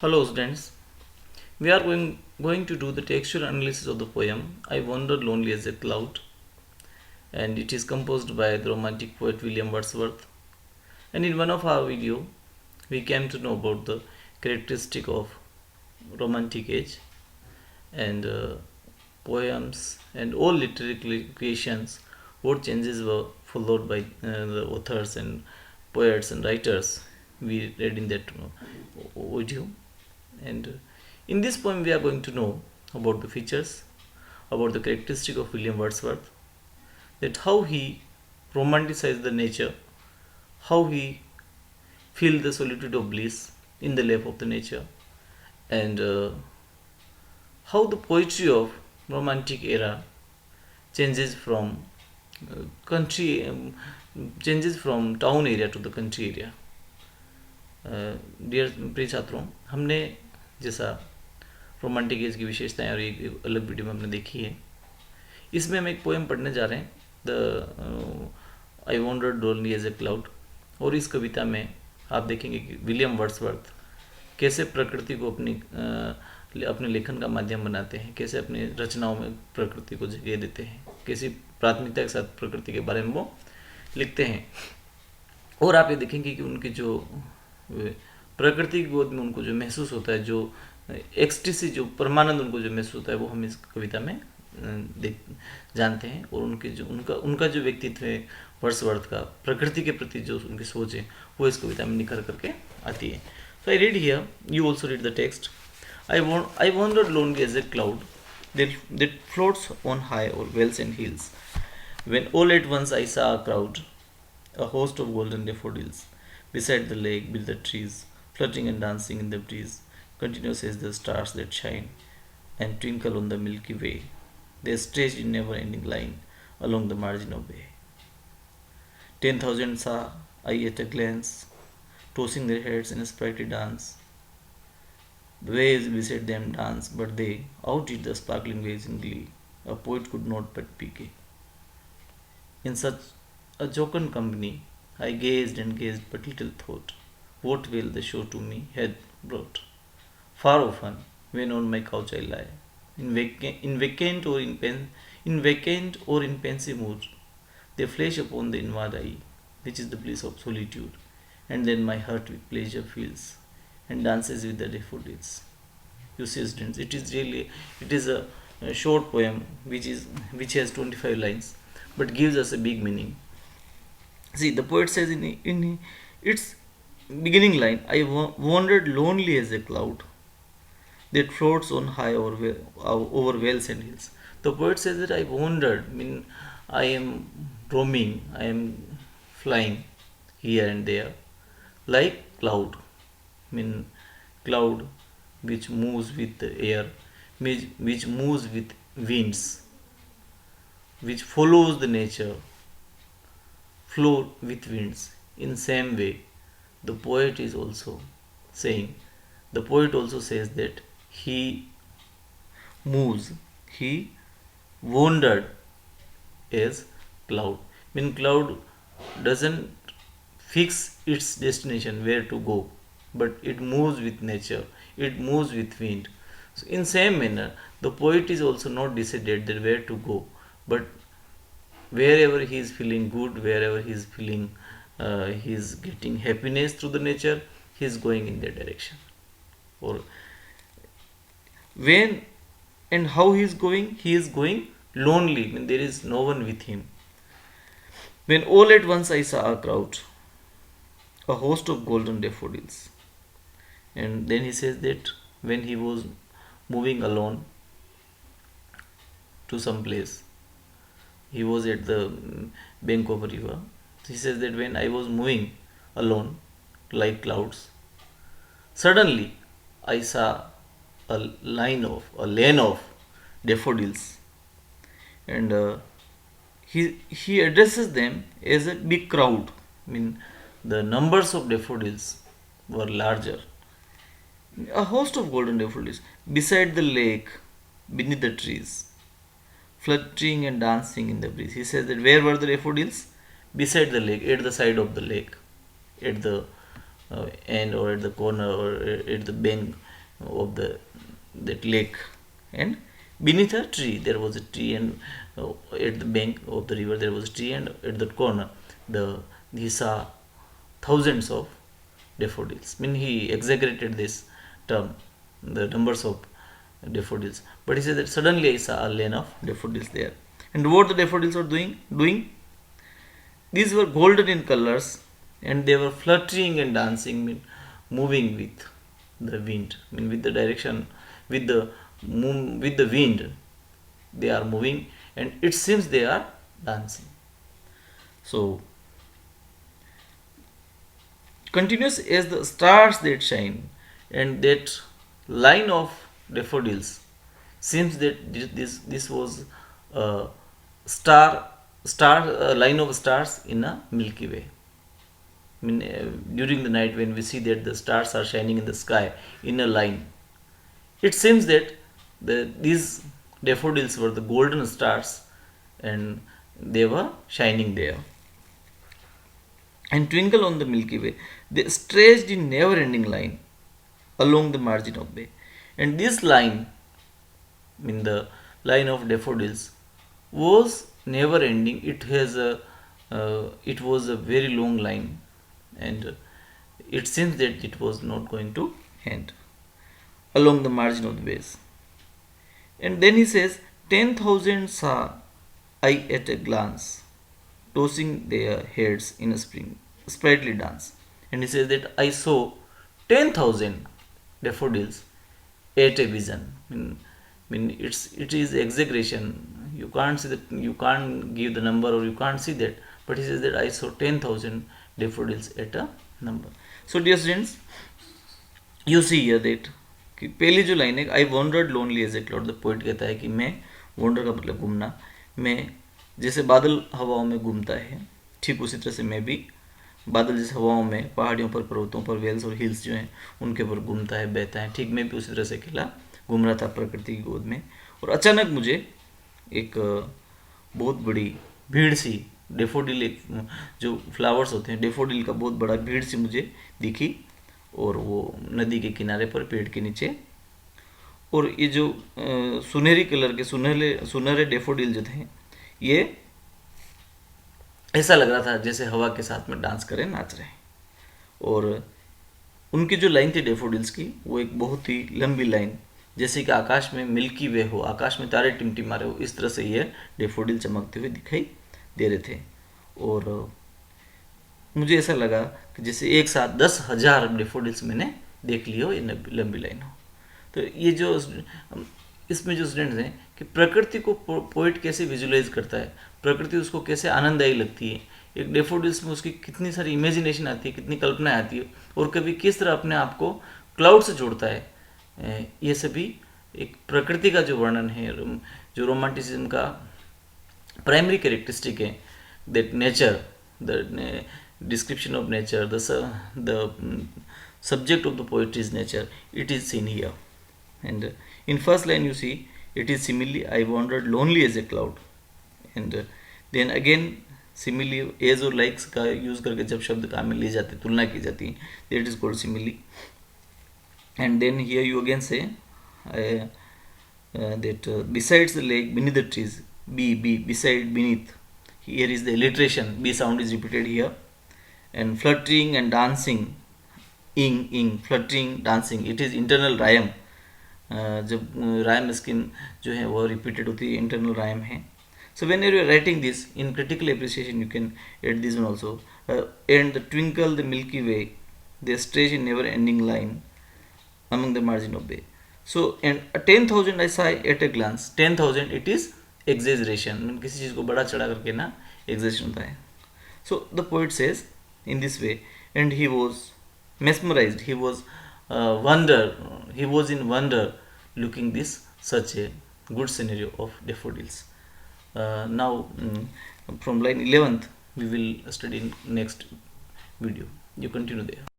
Hello students, we are going to do the textual analysis of the poem I Wandered Lonely as a Cloud, and it is composed by the romantic poet William Wordsworth. And in one of our video we came to know about the characteristic of romantic age and poems and all literary creations, what changes were followed by the authors and poets and writers we read in that video. And in this poem we are going to know about the features, about the characteristic of William Wordsworth, that how he romanticized the nature, how he feel the solitude of bliss in the life of the nature, and how the poetry of romantic era changes from country changes from town area to the country area. Dear प्रिय छात्रों, हमने जैसा romantic as की विशेषताएं और एक अलग video में हमने देखी है, इसमें हम एक पोएम पढ़ने जा रहे हैं, the I wandered lonely as a cloud. और इस कविता में आप देखेंगे कि विलियम वर्ड्सवर्थ कैसे प्रकृति को अपने लेखन का माध्यम बनाते हैं, कैसे अपनी रचनाओं में प्रकृति को जगह देते हैं, कैसी प्राथमिकता के साथ प्रकृति के बारे में वो लिखते हैं। और आप ये देखेंगे कि उनके जो प्रकृति की गोद में उनको जो महसूस होता है, जो एक्सटेसी, जो परमानंद उनको जो महसूस होता है, वो हम इस कविता में जानते हैं। और उनके जो उनका जो व्यक्तित्व है वर्ड्सवर्थ का, प्रकृति के प्रति जो उनकी सोच है, वो इस कविता में निखर करके आती है। So I read here, you also read the text. I wandered lonely as a cloud that floats on high over vales and hills, when all at once I saw a crowd, a host of golden daffodils, beside the lake, beneath the trees, flirting and dancing in the breeze, continuous as the stars that shine and twinkle on the Milky Way. They stretched in never-ending line along the margin of bay. 10,000 saw I at a glance, tossing their heads in a sprightly dance. The waves beside them danced, but they outdid the sparkling waves in glee. A poet could not but be gay. In such a jocund company, I gazed and gazed, but little thought what will the show to me had brought. Far often, when on my couch I lie, in vacant or in pensive mood, they flash upon the inward eye, which is the bliss of solitude, and then my heart with pleasure fills and dances with the daffodils. You see, students, it is a short poem which has 25 lines, but gives us a big meaning. See, the poet says in its beginning line, I wandered lonely as a cloud that floats on high over vales and hills. The poet says that I wandered, I am roaming, I am flying here and there, like cloud. Cloud which moves with the air, which moves with winds, which follows the nature, flow with winds. In same way, the poet is also saying, the poet also says that he moves, he wandered as cloud. Cloud doesn't fix its destination, where to go, but it moves with nature, it moves with wind. So in same manner, the poet is also not decided that where to go, but wherever he is feeling good, wherever he is feeling he is getting happiness through the nature, he is going in that direction. Or when and how he is going lonely, there is no one with him. When all at once I saw a crowd, a host of golden daffodils. And then he says that when he was moving alone to some place, he was at the bank of a river. He says that when I was moving alone like clouds, suddenly I saw a lane of daffodils, and he addresses them as a big crowd. The numbers of daffodils were larger. A host of golden daffodils beside the lake, beneath the trees, fluttering and dancing in the breeze. He says that where were the daffodils? Beside the lake, at the side of the lake, at the end or at the corner or at the bank, of that lake, and beneath a tree there was a tree, and at the bank of the river there was a tree, and at that corner he saw thousands of daffodils. I mean, he exaggerated this term, the numbers of daffodils, but he said that suddenly I saw a lane of daffodils there. And what the daffodils were doing, these were golden in colors, and they were fluttering and dancing, mean moving with the wind, mean with the direction, with the with the wind they are moving, and it seems they are dancing. So continuous as the stars that shine, and that line of daffodils seems that this was a line of stars in a Milky Way. I mean, during the night when we see that the stars are shining in the sky in a line, it seems that these daffodils were the golden stars, and they were shining there and twinkle on the Milky Way. They stretched in never-ending line along the margin of bay. And this line, in the line of daffodils, was never-ending. It was a very long line, and it seems that it was not going to end along the margin of the bays. And then he says, 10,000 saw I at a glance, tossing their heads in a sprightly dance. And he says that I saw 10,000 daffodils at a vision. It is exaggeration. You can't see that, you can't give the number, or you can't see that. But he says that I saw 10,000 daffodils at a number. So dear students, you see here that कि पहली जो line है, I wandered lonely as a cloud, the poet कहता है कि मैं, wander का मतलब घूमना, मैं जैसे बादल हवाओं में घूमता है, ठीक उसी तरह से मैं भी बादल जैसे हवाओं में, पहाड़ियों पर, पर्वतों पर, वेल्स और हिल्स जो हैं उनके ऊपर घूमता है, बहता है, ठीक मैं भी उसी तरह से अकेला घूम रहा था प्रकृति की गोद में। और अचानक मुझे एक बहुत बड़ी भीड़ सी डेफोडिल, जो फ्लावर्स होते हैं डेफोडिल का बहुत बड़ा भीड़ सी मुझे दिखी, और वो नदी के किनारे पर पेड़ के नीचे। और ये जो सुनहरी कलर के सुनहरे डेफोडिल जो थे, ये ऐसा लग रहा था जैसे हवा के साथ में डांस करें, नाच रहे हैं। और उनकी जो लाइन थी डेफोडिल्स की, वो एक बहुत ही लंबी लाइन, जैसे कि आकाश में मिल्की वे हो, आकाश में तारे टिमटिमा रहे हो, इस तरह से ये डेफोडिल चमकते हुए दिखाई दे रहे थे। और मुझे ऐसा लगा कि जैसे एक साथ 10,000 डेफोडिल्स मैंने देख लिए हो, ये लंबी लाइन हो। तो ये जो इसमें जो स्टूडेंट्स हैं कि प्रकृति को पोइट कैसे विजुलाइज करता है, प्रकृति उसको कैसे आनंददायी लगती है, एक डेफोडिल्स में उसकी कितनी सारी इमेजिनेशन आती है, कितनी कल्पनाएं आती है, और कभी किस तरह अपने आप को क्लाउड से जोड़ता है, ये सभी एक प्रकृति का जो वर्णन है, जो रोमांटिसिज्म का प्राइमरी कैरेक्टरिस्टिक है, that nature, the description of nature, the subject of the poetry is nature, it is seen here. And in first line you see it is simile, I wandered lonely as a cloud, and then again simile as और likes का use करके जब शब्द काम में लिए जाते, तुलना की जाती है, that is called simile. And then here you again say that besides the lake, beneath the trees, beside, beneath, here is the alliteration, b sound is repeated here. And fluttering and dancing, fluttering, dancing, it is internal rhyme. जब rhyme scheme जो है वो repeated होती है, internal rhyme है. So when you are writing this in critical appreciation, you can add this one also. And the twinkle the Milky Way, they stretch in never-ending line among the margin of bay. So and 10,000 I saw at a glance. 10,000 it is exaggeration. किसी चीज़ को बड़ा चढ़ा करके ना exaggeration होता है. So the poet says in this way, and he was mesmerized, he was in wonder looking this such a good scenario of daffodils. Now from line 11th we will study in next video. You continue there.